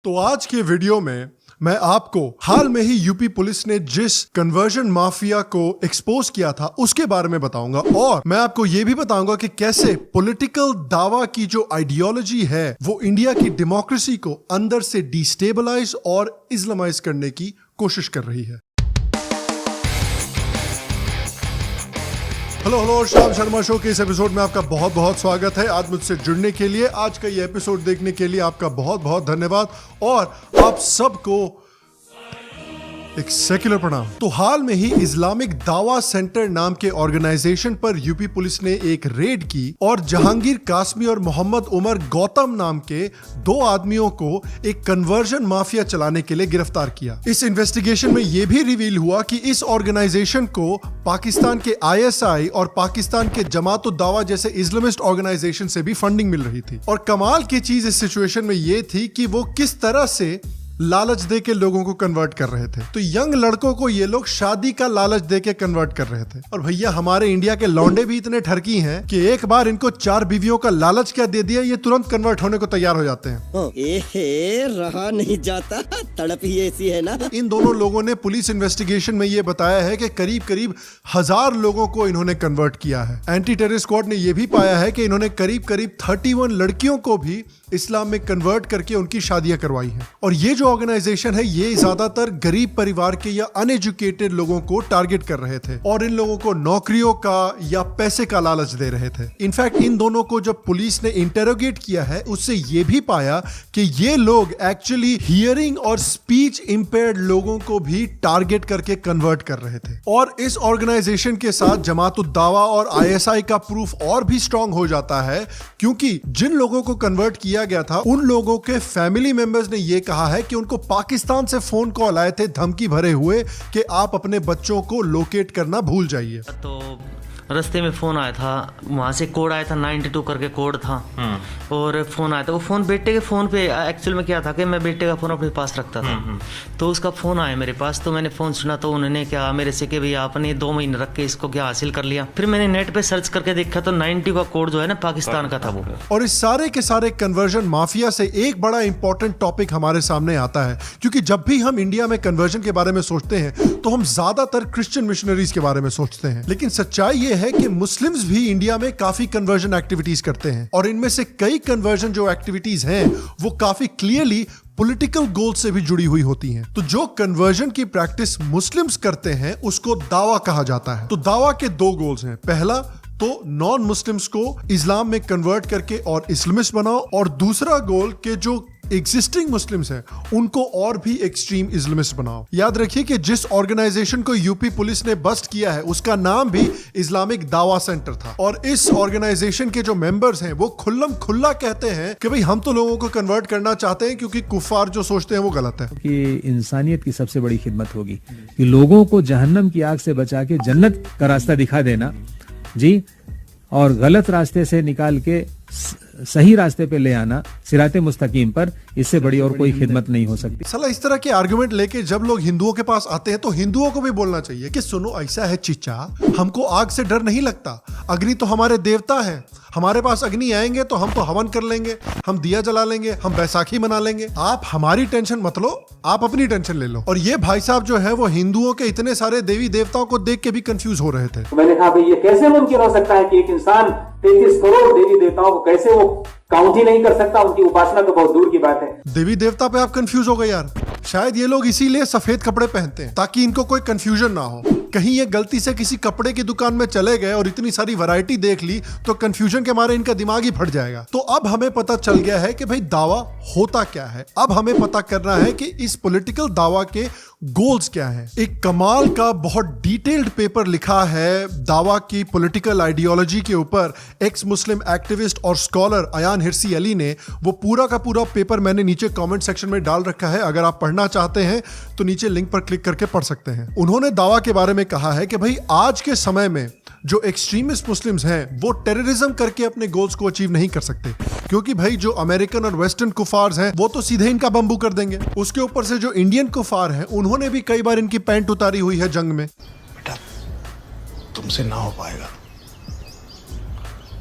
तो आज के वीडियो में मैं आपको हाल में ही यूपी पुलिस ने जिस कन्वर्जन माफिया को एक्सपोज किया था उसके बारे में बताऊंगा, और मैं आपको यह भी बताऊंगा कि कैसे पॉलिटिकल दावा की जो आइडियोलॉजी है वो इंडिया की डेमोक्रेसी को अंदर से डिस्टेबलाइज और इस्लामाइज करने की कोशिश कर रही है। हेलो श्याम शर्मा शो के इस एपिसोड में आपका बहुत बहुत स्वागत है। आज मुझसे जुड़ने के लिए, आज का ये एपिसोड देखने के लिए आपका बहुत बहुत धन्यवाद, और आप सबको एक सेक्युलर प्रणाम। तो हाल में ही इस्लामिक दावा सेंटर नाम के ऑर्गेनाइजेशन पर यूपी पुलिस ने एक रेड की और जहांगीर कासमी और मोहम्मद उमर गौतम नाम के दो आदमियों को एक कन्वर्जन माफिया चलाने के लिए गिरफ्तार किया। इस इन्वेस्टिगेशन में यह भी रिवील हुआ कि इस ऑर्गेनाइजेशन को पाकिस्तान के ISI और पाकिस्तान के जमात-उद-दावा जैसे इस्लामिस्ट ऑर्गेनाइजेशन से भी फंडिंग मिल रही थी। और कमाल की चीज इस सिचुएशन में यह थी कि वो किस तरह से लालच दे के लोगों को कन्वर्ट कर रहे थे। तो यंग लड़कों को ये लोग शादी का लालच दे के कन्वर्ट कर रहे थे। और भैया हमारे इंडिया के लौंडे भी इतने ठरकी हैं कि एक बार इनको 4 बीवियों का लालच क्या दे दिया, ये तुरंत कन्वर्ट होने को तैयार हो जाते हैं। रहा नहीं जाता, तड़प ही ऐसी है ना। इन दोनों लोगों ने पुलिस इन्वेस्टिगेशन में ये बताया है कि करीब करीब 1000 लोगों को इन्होंने कन्वर्ट किया है। एंटी टेररिस्ट स्क्वाड ने यह भी पाया है कि इन्होंने करीब करीब 31 लड़कियों को भी इस्लाम में कन्वर्ट करके उनकी शादियां करवाई हैं। और ये जो ऑर्गेनाइजेशन है ये ज्यादातर गरीब परिवार के या अनएजुकेटेड लोगों को टारगेट कर रहे थे और इन लोगों को नौकरियों का या पैसे का लालच दे रहे थे। इनफैक्ट इन दोनों को जब पुलिस ने इंटेरोगेट किया है उससे ये भी पाया कि ये लोग एक्चुअली हियरिंग और स्पीच इंपेयर्ड लोगों को भी टारगेट करके कन्वर्ट कर रहे थे। और इस ऑर्गेनाइजेशन के साथ जमात-उद-दावा और ISI का प्रूफ और भी स्ट्रांग हो जाता है, क्योंकि जिन लोगों को कन्वर्ट किया गया था उन लोगों के फैमिली मेंबर्स ने यह कहा है कि उनको पाकिस्तान से फोन कॉल आए थे धमकी भरे हुए कि आप अपने बच्चों को लोकेट करना भूल जाइए। तो रास्ते में फ़ोन आया था, वहाँ से कोड आया था 92 करके कोड था, और फ़ोन आया था। वो फ़ोन बेटे के फ़ोन पे, एक्चुअल में क्या था कि मैं बेटे का फ़ोन अपने पास रखता था, तो उसका फ़ोन आया मेरे पास। तो मैंने फ़ोन सुना तो उन्होंने क्या मेरे से कि भैया आपने 2 महीने रख के इसको क्या हासिल कर लिया। फिर मैंने नेट पे सर्च करके देखा तो 90 का कोड जो है ना पाकिस्तान का था वो। और इस सारे के सारे कन्वर्जन माफिया से एक बड़ा इंपॉर्टेंट टॉपिक हमारे सामने आता है, क्योंकि जब भी हम इंडिया में कन्वर्जन के बारे में सोचते हैं तो हम ज्यादातर क्रिश्चियन मिशनरीज के बारे में सोचते हैं। लेकिन सच्चाई यह है कि मुस्लिम्स भी इंडिया में काफी कन्वर्जन एक्टिविटीज करते हैं, और इनमें से कई कन्वर्जन जो एक्टिविटीज हैं वो काफी क्लियरली पॉलिटिकल गोल से भी जुड़ी हुई होती हैं। तो जो कन्वर्जन की प्रैक्टिस मुस्लिम्स करते हैं उसको दावा कहा जाता है। तो दावा के 2 गोल्स हैं। पहला तो नॉन मुस्लिम्स को इस्लाम में कन्वर्ट करके और इस्लामिस्ट बनाओ, और दूसरा गोल के जो एग्जिस्टिंग मुस्लिम्स हैं उनको और भी एक्सट्रीम इस्लामिस्ट बनाओ। याद रखिए कि जिस ऑर्गेनाइजेशन को यूपी पुलिस ने बस्ट किया है उसका नाम भी इस्लामिक दावा सेंटर था, और इस ऑर्गेनाइजेशन के जो मेंबर्स हैं वो खुल्लम खुल्ला कहते हैं कि भाई हम तो लोगों को कन्वर्ट करना चाहते हैं क्योंकि कुफार जो सोचते हैं वो गलत है। कि इंसानियत की सबसे बड़ी खिदमत होगी कि लोगों को जहन्नम की आग से बचा के जन्नत का रास्ता दिखा देना जी, और गलत रास्ते से निकाल के सही रास्ते पे ले आना, सिराते मुस्तकीम पर। इससे बड़ी और कोई खिदमत नहीं हो सकती। साला इस तरह के आर्गुमेंट लेके जब लोग हिंदुओं के पास आते हैं तो हिंदुओं को भी बोलना चाहिए कि सुनो ऐसा है चिच्चा, हमको आग से डर नहीं लगता, अग्नि तो हमारे देवता हैं, हमारे पास अग्नि आएंगे तो हम तो हवन कर लेंगे, हम दिया जला लेंगे, हम बैसाखी मना लेंगे, आप हमारी टेंशन मत लो, आप अपनी टेंशन ले लो। और ये भाई साहब जो है वो हिंदुओं के इतने सारे देवी देवताओं को देख के भी कंफ्यूज हो रहे थे। मैंने कहा भाई ये कैसे मुमकिन हो सकता है कि एक इंसान 33 करोड़ देवी देवताओं को कैसे वो काउंट ही नहीं कर सकता, उनकी उपासना तो बहुत दूर की बात है। देवी देवता पे आप कंफ्यूज हो गए यार। शायद ये लोग इसीलिए सफेद कपड़े पहनते हैं ताकि इनको कोई कंफ्यूजन ना हो। कहीं ये गलती से किसी कपड़े की दुकान में चले गए और इतनी सारी वैरायटी देख ली तो कंफ्यूजन के मारे इनका दिमाग ही फट जाएगा। तो अब हमें पता चल गया है कि भाई दावा होता क्या है। अब हमें पता करना है कि इस पॉलिटिकल दावा के गोल्स क्या है। एक कमाल का बहुत डिटेल्ड पेपर लिखा है दावा की पॉलिटिकल आइडियोलॉजी के ऊपर एक्स मुस्लिम एक्टिविस्ट और स्कॉलर अयान हिरसी अली ने। वो पूरा का पूरा पेपर मैंने नीचे कमेंट सेक्शन में डाल रखा है, अगर आप पढ़ना चाहते हैं तो नीचे लिंक पर क्लिक करके पढ़ सकते हैं। उन्होंने दावा के बारे में कहा है कि भाई आज के समय में जो एक्सट्रीमिस्ट मुस्लिम्स हैं वो टेररिज्म करके अपने गोल्स को अचीव नहीं कर सकते, क्योंकि भाई जो अमेरिकन और वेस्टर्न कुफार्स हैं वो तो सीधे इनका बम्बू कर देंगे। उसके ऊपर से जो इंडियन कुफार हैं उन्होंने भी कई बार इनकी पैंट उतारी हुई है जंग में। बेटा तुमसे ना हो पाएगा,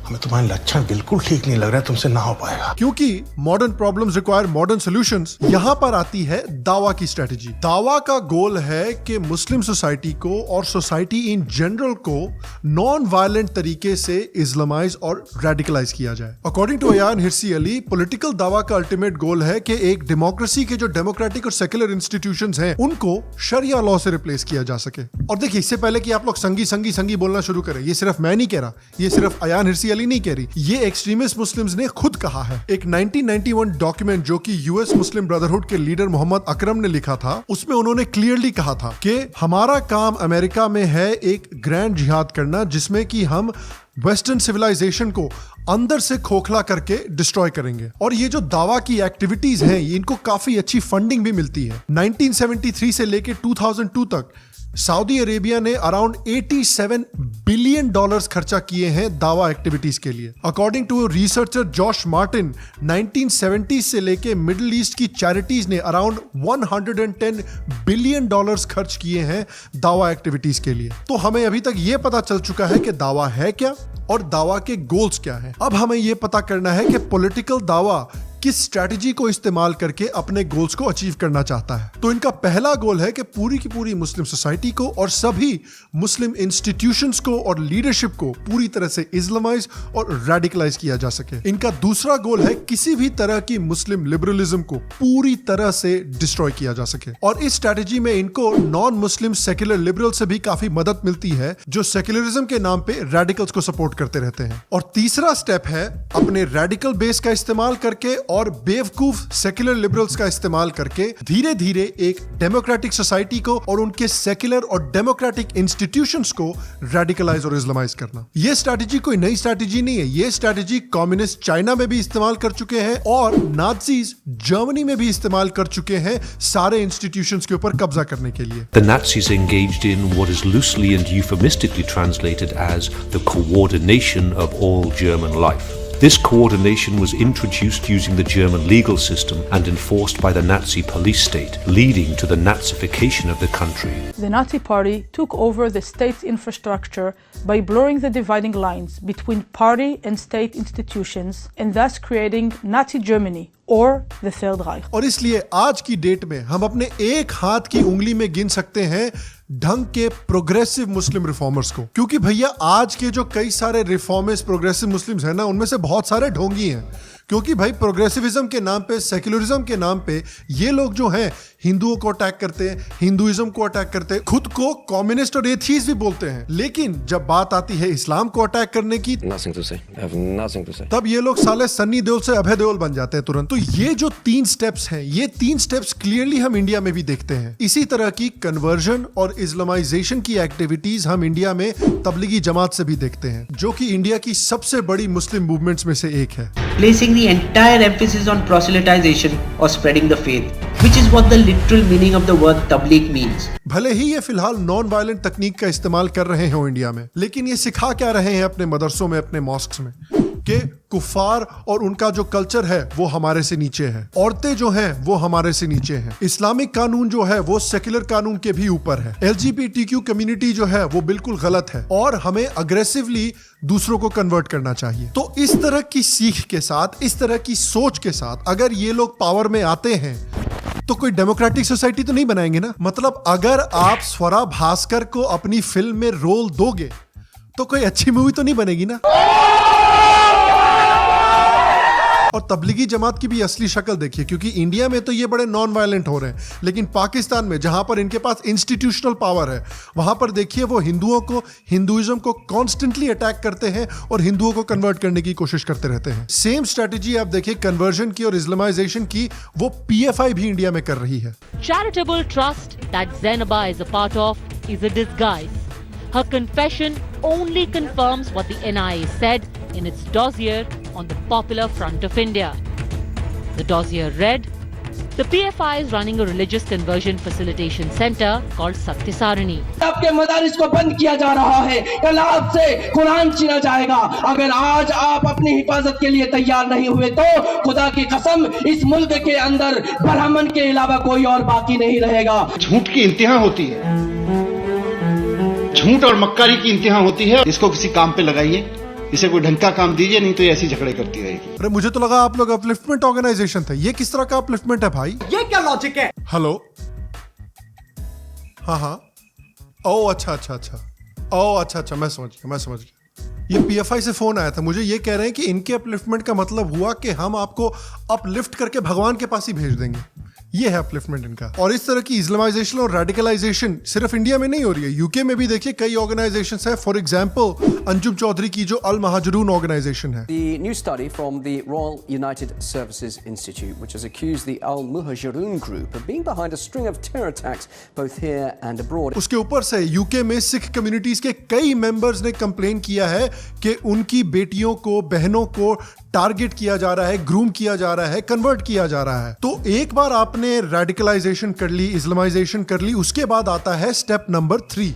हमें तुम्हारे लक्षण बिल्कुल ठीक नहीं लग रहा है, तुमसे ना हो पाएगा। क्योंकि modern problems require modern solutions, यहाँ पर आती है दावा की स्ट्रेटेजी। दावा का गोल है कि मुस्लिम सोसाइटी को और सोसाइटी इन जनरल को नॉन वायलेंट तरीके से इस्लामाइज और रेडिकलाइज किया जाए। According to Ayaan Hirsi Ali, political दावा का अल्टीमेट गोल है कि एक डेमोक्रेसी के जो डेमोक्रेटिक और सेक्युलर इंस्टीट्यूशंस हैं उनको शरिया लॉ से रिप्लेस किया जा सके। और देखिए, इससे पहले कि आप लोग संगी बोलना शुरू करें, ये सिर्फ मैं नहीं कह रहा, ये सिर्फ अयान हिरसी अली नहीं कह रही, ये एक्सट्रीमिस्ट मुस्लिम्स ने खुद कहा है। एक 1991 डॉक्यूमेंट जो कि यूएस मुस्लिम ब्रदरहुड के लीडर मोहम्मद अकरम ने लिखा था, उसमें उन्होंने क्लियरली कहा था कि हमारा काम अमेरिका में है एक ग्रैंड जिहाद करना, जिसमें कि हम वेस्टर्न सिविलाइजेशन को अंदर से खोखला करके डिस्ट्रॉय करेंगे। और ये जो दावा की एक्टिविटीज हैं, इनको काफी अच्छी फंडिंग भी मिलती है। 1973 से लेके 2002 तक सऊदी अरेबिया ने अराउंड $87 बिलियन खर्चा किए हैं दावा एक्टिविटीज के लिए। According to researcher Josh Martin, 1970 से लेके मिडिल ईस्ट की चैरिटीज ने अराउंड $110 बिलियन खर्च किए हैं दावा एक्टिविटीज के लिए। तो हमें अभी तक यह पता चल चुका है कि दावा है क्या और दावा के गोल्स क्या हैं। अब हमें यह पता करना है कि पॉलिटिकल दावा किस स्ट्रैटेजी को इस्तेमाल करके अपने गोल्स को अचीव करना चाहता है। तो इनका पहला गोल है कि पूरी की पूरी मुस्लिम सोसाइटी को और सभी मुस्लिम इंस्टीट्यूशंस को और लीडरशिप को पूरी तरह से इस्लामाइज और रेडिकलाइज किया जा सके। इनका दूसरा गोल है किसी भी तरह की मुस्लिम लिबरलिज्म को पूरी तरह से डिस्ट्रॉय किया जा सके। और इस स्ट्रैटेजी में इनको नॉन मुस्लिम सेक्युलर लिबरल से भी काफी मदद मिलती है, जो सेक्युलरिज्म के नाम पे रेडिकल्स को सपोर्ट करते रहते हैं। और तीसरा स्टेप है अपने रेडिकल बेस का इस्तेमाल करके और बेवकूफ सेक्युलर लिबरल्स का इस्तेमाल करके धीरे धीरे एक डेमोक्रेटिक सोसाइटी को और उनके सेक्युलर और डेमोक्रेटिक इंस्टीट्यूशंस को रेडिकलाइज और इस्लामाइज करना। यह स्ट्रैटेजी कोई नई स्ट्रैटेजी नहीं है, यह स्ट्रैटेजी कम्युनिस्ट चाइना में भी इस्तेमाल कर चुके हैं और नाज़ीज जर्मनी में भी इस्तेमाल कर चुके हैं सारे इंस्टीट्यूशंस के ऊपर कब्जा करने के लिए। The Nazis engaged in what is loosely and euphemistically translated as the coordination of all German life. This coordination was introduced using the German legal system and enforced by the Nazi police state, leading to the Nazification of the country. The Nazi Party took over the state's infrastructure by blurring the dividing lines between party and state institutions and thus creating Nazi Germany or the Third Reich. और इसलिए आज की date में हम अपने एक हाथ की उंगली में गिन सकते हैं ढंग के प्रोग्रेसिव मुस्लिम रिफॉर्मर्स को, क्योंकि भैया आज के जो कई सारे रिफॉर्मिस्ट प्रोग्रेसिव मुस्लिम्स हैं ना, उनमें से बहुत सारे ढोंगी हैं। क्योंकि भाई प्रोग्रेसिविज्म के नाम पे, सेक्युलरिज्म के नाम पे ये लोग जो हैं हिंदुओं को अटैक करते हैं, हिंदुइज्म को अटैक करते हैं, खुद को कम्युनिस्ट और एथीस्ट भी बोलते हैं। लेकिन जब बात आती है इस्लाम को अटैक करने की, तब ये लोग साले सन्नी देओल से अभय देओल बन जाते हैं तुरंत। तो ये जो 3 स्टेप्स हैं, ये 3 स्टेप्स क्लियरली हम इंडिया में भी देखते हैं। इसी तरह की कन्वर्जन और इस्लामाइजेशन की एक्टिविटीज हम इंडिया में तबलीगी जमात से भी देखते हैं, जो कि इंडिया की सबसे बड़ी मुस्लिम मूवमेंट्स में से एक है। Placing the entire emphasis on proselytization or spreading the faith, which is what the literal meaning of the word tabligh means. भले ही ये फिलहाल नॉन वायलेंट तकनीक का इस्तेमाल कर रहे हो इंडिया में, लेकिन ये सिखा क्या रहे हैं अपने मदरसों में, अपने मॉस्क्स में, कि कुफार और उनका जो कल्चर है वो हमारे से नीचे है, औरतें जो हैं वो हमारे से नीचे हैं, इस्लामिक कानून जो है वो सेक्युलर कानून के भी ऊपर है, LGBTQ कम्युनिटी जो है वो बिल्कुल गलत है और हमें अग्रेसिवली दूसरों को कन्वर्ट करना चाहिए। तो इस तरह की सीख के साथ, इस तरह की सोच के साथ अगर ये लोग पावर में आते हैं तो कोई डेमोक्रेटिक सोसाइटी तो नहीं बनाएंगे ना। मतलब अगर आप स्वरा भास्कर को अपनी फिल्म में रोल दोगे तो कोई अच्छी मूवी तो नहीं बनेगी ना। और तबलीगी जमात की भी असली शक्ल देखिए, क्योंकि इंडिया में तो ये बड़े नॉन वायलेंट हो रहे हैं, लेकिन पाकिस्तान में जहां पर इनके पास इंस्टीट्यूशनल पावर है, वहां पर देखिए वो हिंदुओं को, हिंदुइज्म को कॉन्स्टेंटली अटैक करते हैं और हिंदुओं को कन्वर्ट करने की कोशिश करते रहते हैं। सेम स्ट्रेटेजी आप देखिए कन्वर्जन की और इस्लामाइजेशन की, वो PFI भी इंडिया में कर रही है। Charitable trust that Zainaba is a part of is a disguise. Her confession only confirms what the NIA said in its dossier on the Popular Front of India. The dossier read, the PFI is running a religious conversion facilitation center called Satyasarani. आपके मदारिस को बंद किया जा रहा है, कल आपसे कुरान छीना जाएगा। अगर आज आप अपनी हिफाजत के लिए तैयार नहीं हुए तो खुदा की कसम इस मुल्क के अंदर ब्राह्मण के अलावा कोई और बाकी नहीं रहेगा। झूठ की इंतहा होती है, झूठ और मक्कारी की इंतहा होती है। इसको किसी काम पे लगाइए, इसे कोई ढंग का काम दीजिए, नहीं तो ये ऐसी झगड़े करती रहेगी। अरे मुझे तो लगा आप लोग अपलिफ्टमेंट ऑर्गेनाइजेशन थे, ये किस तरह का अपलिफ्टमेंट है भाई? ये क्या लॉजिक है? हेलो, हाँ, ओ अच्छा, ओ अच्छा, मैं समझ गया। ये पीएफआई से फोन आया था, मुझे ये कह रहे हैं कि इनके अपलिफ्टमेंट का मतलब हुआ कि हम आपको अपलिफ्ट करके भगवान के पास ही भेज देंगे। ये है अपलिफ्टमेंट इनका। और इस तरह की इस्लामाइजेशन और रेडिकलाइजेशन सिर्फ इंडिया में नहीं हो रही है, यूके में भी देखिए कई ऑर्गेनाइजेशंस हैं। फॉर एग्जांपल अंजुम चौधरी की जो अल महाजरून ऑर्गेनाइजेशन है। The new study from the Royal United Services Institute, which has accused the Al Muhajirun group of being behind a string of terror attacks both here and abroad. उसके ऊपर से UK में Sikh communities के कई members ने complain किया है कि उनकी बेटियों को, बहनों को टारगेट किया जा रहा है, ग्रूम किया जा रहा है, कन्वर्ट किया जा रहा है। तो एक बार आपने रेडिकलाइजेशन कर ली, इस्लामाइजेशन कर ली, उसके बाद आता है स्टेप नंबर 3,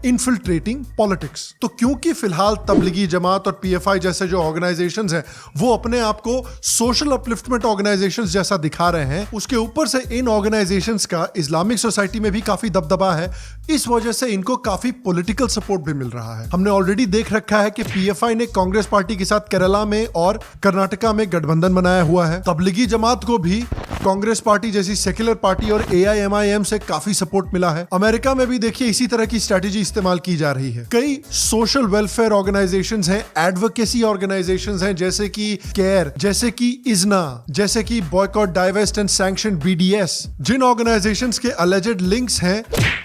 इन्फिल्ट्रेटिंग पॉलिटिक्स। तो क्योंकि फिलहाल तबलीगी जमात और पीएफआई जैसे जो ऑर्गेनाइजेशंस हैं वो अपने आप को सोशल अपलिफ्टमेंट ऑर्गेनाइजेशंस जैसा दिखा रहे हैं, उसके ऊपर से इन ऑर्गेनाइजेशंस का इस्लामिक सोसाइटी में भी काफी दबदबा है। इस वजह से इनको काफी पॉलिटिकल सपोर्ट भी मिल रहा है। हमने ऑलरेडी देख रखा है कि पीएफआई ने कांग्रेस पार्टी के साथ केरला में और कर्नाटका में गठबंधन बनाया हुआ है। तबलीगी जमात को भी कांग्रेस पार्टी जैसी सेक्युलर पार्टी और AIMIM से काफी सपोर्ट मिला है। अमेरिका में भी देखिए इसी तरह की स्ट्रेटेजी इस्तेमाल की जा रही है। कई सोशल वेलफेयर ऑर्गेनाइजेशंस हैं, एडवोकेसी ऑर्गेनाइजेशंस हैं, जैसे कि केयर, जैसे कि इजना, जैसे कि boycott, divest and sanction BDS, जिन ऑर्गेनाइजेशंस के अलेजेड लिंक्स हैं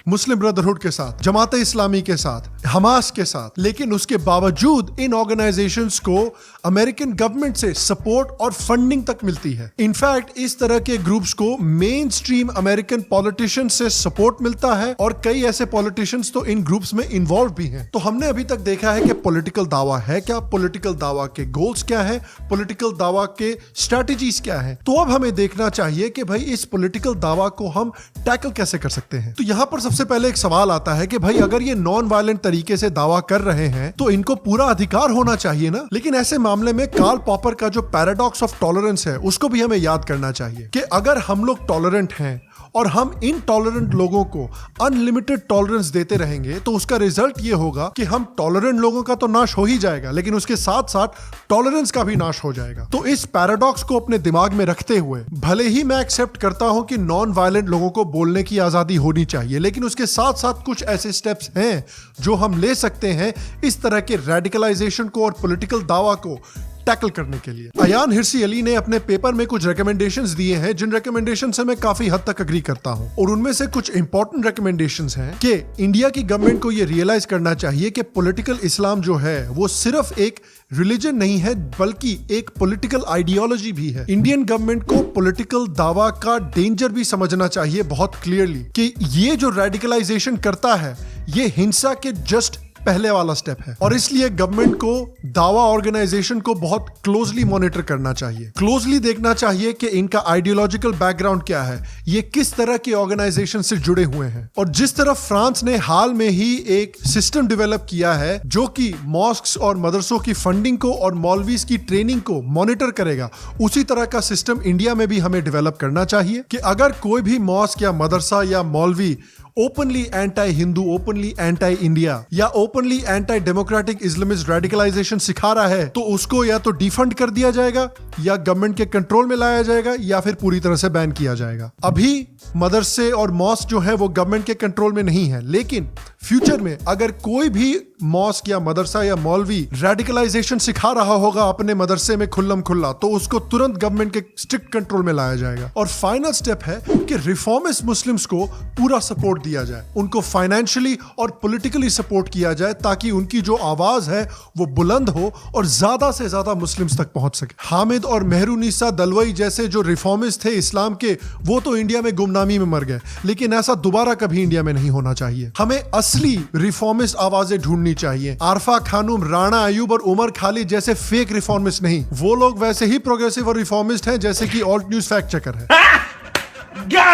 मुस्लिम ब्रदरहुड के साथ, जमात इस्लामी के साथ, हमास के साथ। लेकिन उसके बावजूद इन ऑर्गेनाइजेशंस को अमेरिकन गवर्नमेंट से सपोर्ट और फंडिंग तक मिलती है। इनफैक्ट इस तरह के ग्रुप्स को मेन स्ट्रीम अमेरिकन पॉलिटिशियंस से सपोर्ट मिलता है और कई ऐसे पॉलिटिशियंस तो इन ग्रुप्स में इन्वॉल्व भी हैं। तो हमने अभी तक देखा है कि पॉलिटिकल दावा है क्या, पॉलिटिकल दावा के गोल्स क्या है, पॉलिटिकल दावा के स्ट्रेटजीज क्या है। तो अब हमें देखना चाहिए कि भाई इस पॉलिटिकल दावा को हम टैकल कैसे कर सकते हैं। तो यहां पर सबसे पहले एक सवाल आता है कि भाई अगर ये नॉन वायलेंट तरीके से दावा कर रहे हैं तो इनको पूरा अधिकार होना चाहिए ना। लेकिन ऐसे मामले में कार्ल पॉपर का जो पैराडॉक्स ऑफ टॉलरेंस है उसको भी हमें याद करना चाहिए कि अगर हम लोग टॉलरेंट हैं और हम इनटॉलरेंट लोगों को अनलिमिटेड टॉलरेंस देते रहेंगे तो उसका रिजल्ट ये होगा कि हम टॉलरेंट लोगों का तो नाश हो ही जाएगा, लेकिन उसके साथ साथ टॉलरेंस का भी नाश हो जाएगा। तो इस पैराडॉक्स को अपने दिमाग में रखते हुए भले ही मैं एक्सेप्ट करता हूं कि नॉन वायलेंट लोगों को बोलने की आजादी होनी चाहिए, लेकिन उसके साथ साथ कुछ ऐसे स्टेप्स हैं जो हम ले सकते हैं इस तरह के रेडिकलाइजेशन को और पॉलिटिकल दावा को टैकल करने के लिए। अयान हिरसी अली ने अपने पेपर में कुछ रिकमेंडेशंस दिए हैं जिन रिकमेंडेशन से मैं काफी हद तक अग्री करता हूं, और उनमें से कुछ इंपॉर्टेंट रिकमेंडेशंस हैं कि इंडिया की गवर्नमेंट को यह रियलाइज करना चाहिए कि पॉलिटिकल इस्लाम जो है वो सिर्फ एक रिलीजन नहीं है बल्कि एक पॉलिटिकल आइडियोलॉजी भी है। इंडियन गवर्नमेंट को पॉलिटिकल दावा का डेंजर भी समझना चाहिए बहुत क्लियरली कि ये जो रेडिकलाइजेशन करता है ये हिंसा के जस्ट पहले वाला स्टेप है, और इसलिए गवर्नमेंट को दावा ऑर्गेनाइजेशन को बहुत क्लोजली मॉनिटर करना चाहिए, क्लोजली देखना चाहिए कि इनका आइडियोलॉजिकल बैकग्राउंड क्या है, ये किस तरह के ऑर्गेनाइजेशन से जुड़े हुए हैं। और जिस तरह फ्रांस ने हाल में ही एक सिस्टम डेवलप किया है जो कि मॉस्क्स और मदरसों की फंडिंग को और मौलवीज की ट्रेनिंग को मॉनिटर करेगा, उसी तरह का सिस्टम इंडिया में भी हमें डेवलप करना चाहिए कि अगर कोई भी मॉस्क या मदरसा या मौलवी openly anti Hindu, openly anti India या openly anti democratic Islamist radicalisation सिखा रहा है तो उसको या तो डिफंड कर दिया जाएगा या गवर्नमेंट के कंट्रोल में लाया जाएगा या फिर पूरी तरह से बैन किया जाएगा। अभी मदरसे और मॉस्क जो है वो गवर्नमेंट के कंट्रोल में नहीं है, लेकिन फ्यूचर में अगर कोई भी मॉस्क या मदरसा या मौलवी रेडिकलाइजेशन सिखा रहा होगा अपने मदरसे में खुल्लम खुल्ला तो उसको तुरंत गवर्नमेंट के स्ट्रिक्ट कंट्रोल में लाया जाएगा। और फाइनल स्टेप है कि रिफॉर्मिस्ट मुस्लिम्स को पूरा सपोर्ट दिया जाए, उनको फाइनेंशियली और पॉलिटिकली सपोर्ट किया जाए ताकि उनकी जो आवाज है वो बुलंद हो और ज्यादा से ज्यादा मुस्लिम्स तक पहुंच सके। हामिद और मेहरुनिसा दलवई जैसे जो रिफॉर्मिस्ट थे इस्लाम के, वो तो इंडिया में गुमनामी में मर गए, लेकिन ऐसा दोबारा कभी इंडिया में नहीं होना चाहिए। हमें असली रिफॉर्मिस्ट आवाजें ढूंढनी चाहिए, आरफा खानूम, राणा अयूब और उमर खालिद जैसे फेक रिफॉर्मिस्ट नहीं। वो लोग वैसे ही प्रोग्रेसिव और रिफॉर्मिस्ट हैं जैसे कि ऑल्ट न्यूज फैक्ट चेकर है।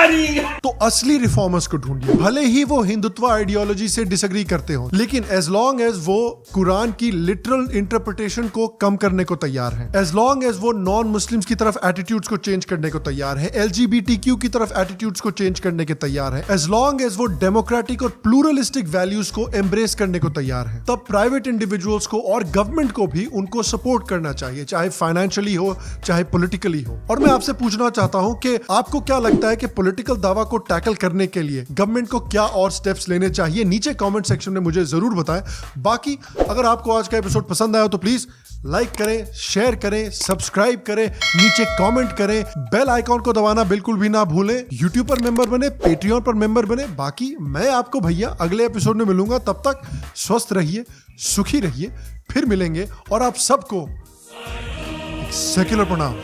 तो असली रिफॉर्मर्स को ढूंढिए, भले ही वो हिंदुत्व आइडियोलॉजी से डिसएग्री करते हो, लेकिन एज लॉन्ग एज वो कुरान की लिटरल इंटरप्रिटेशन को कम करने को तैयार है, एज लॉन्ग एज वो नॉन मुस्लिम्स की तरफ एटीट्यूड्स को चेंज करने को तैयार है, LGBTQ की तरफ एटीट्यूड्स को चेंज करने के तैयार है, एज लॉन्ग एज वो डेमोक्रेटिक और प्लूरलिस्टिक वैल्यूज को एम्ब्रेस करने को तैयार है, तब प्राइवेट इंडिविजुअल्स को और गवर्नमेंट को भी उनको सपोर्ट करना चाहिए, चाहे फाइनेंशियली हो चाहे पॉलिटिकली हो। और मैं आपसे पूछना चाहता हूं कि आपको क्या लगता है कि पॉलिटिकल दावा को टैकल करने के लिए गवर्नमेंट को क्या और स्टेप्स लेने चाहिए? नीचे कमेंट सेक्शन में मुझे जरूर बताएं। बाकी अगर आपको आज का एपिसोड पसंद आया तो प्लीज लाइक करें, शेयर करें, सब्सक्राइब करें, नीचे कमेंट करें, बेल आइकॉन को दबाना बिल्कुल भी ना भूलें। यूट्यूब पर मेंबर बने, पेट्रियन पर मेंबर बने। बाकी मैं आपको भैया अगले एपिसोड में मिलूंगा, तब तक स्वस्थ रहिए, सुखी रहिए, फिर मिलेंगे। और आप सबको एक सेक्युलर प्रणाम।